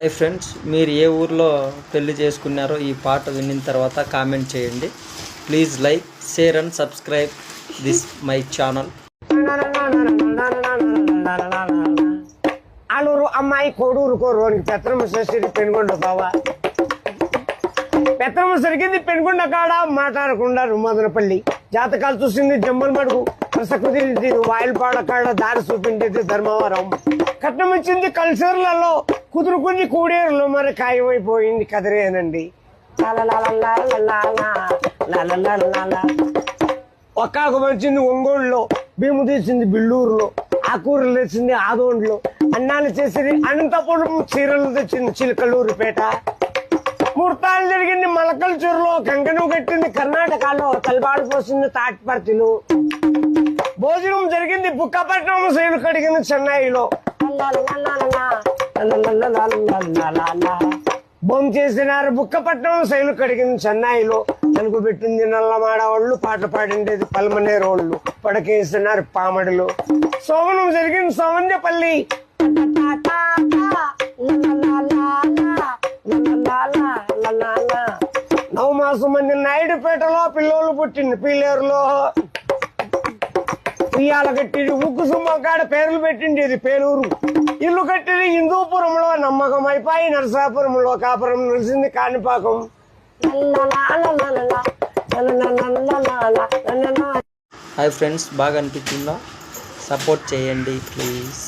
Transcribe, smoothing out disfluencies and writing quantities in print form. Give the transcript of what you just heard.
Hi friends, మీరు ఏ ఊర్లో పెళ్లి చేసుకున్నారో ఈ పాట విన్న తర్వాత కామెంట్ చేయండి. Please like, share and subscribe this my channel. Aluru అమ్మాయి కోడూరు కోరునికి పెత్తనమ్మ సరిసింది పెనుగొండ బావా. పెత్తనమ్మ సరిగింది పెనుగొండ కాడ మాట్లాడకుండా మదనపల్లి. జాతకాలు చూసింది జమ్మల మడుగు, రసకుదిరింది వాయిల్పాడ కాడ, దారి చూపించేది ధర్మవరం. కట్నం ఇచ్చింది కల్చర్లలో, కుదురుకుంది కూడేరులో, మరి ఖాయమైపోయింది కదిరేనండి. ఒక్కాకు వచ్చింది ఒంగోలులో, భీము తీసింది బిల్లూరులో, ఆకూరలు తెచ్చింది ఆదోండ్లో, అన్నాలు చేసింది అనంతపురం, చీరలు తెచ్చింది చిలకలూరుపేట. ముహూర్తాలు జరిగింది మలకల్చూరులో, కంకణం కట్టింది కర్ణాటకలో, తలబాడు పోసింది తాటిపర్తిలో. భోజనం జరిగింది బుక్కపట్నం, శైలు కడిగింది చెన్నైలో. బొమ్మ చేసినారు బుక్కపట్నం, శైలు కడిగింది చెన్నైలో. నలుగు పెట్టింది నల్లమాడవాళ్ళు, పాట పాడిండేది పల్మనేరోళ్ళు, పడకేసినారు పామడిలో. సోమనం జరిగింది సౌందపల్లి. నవమాసం మంది నాయుడుపేటలో, పిల్లోళ్ళు పుట్టింది పీలేరులో. ఉయ్యాల కట్టింది ఉక్కు సుమ్మకాడ, పేర్లు పెట్టిండేది పేలూరు. ఇల్లు కట్టింది హిందూపురంలో, నమ్మకం అయిపోయి నరసాపురంలో, కాపురం నిలిచింది కాణిపాకం. హాయ్ ఫ్రెండ్స్, బాగా అనిపించిందా? సపోర్ట్ చేయండి ప్లీజ్.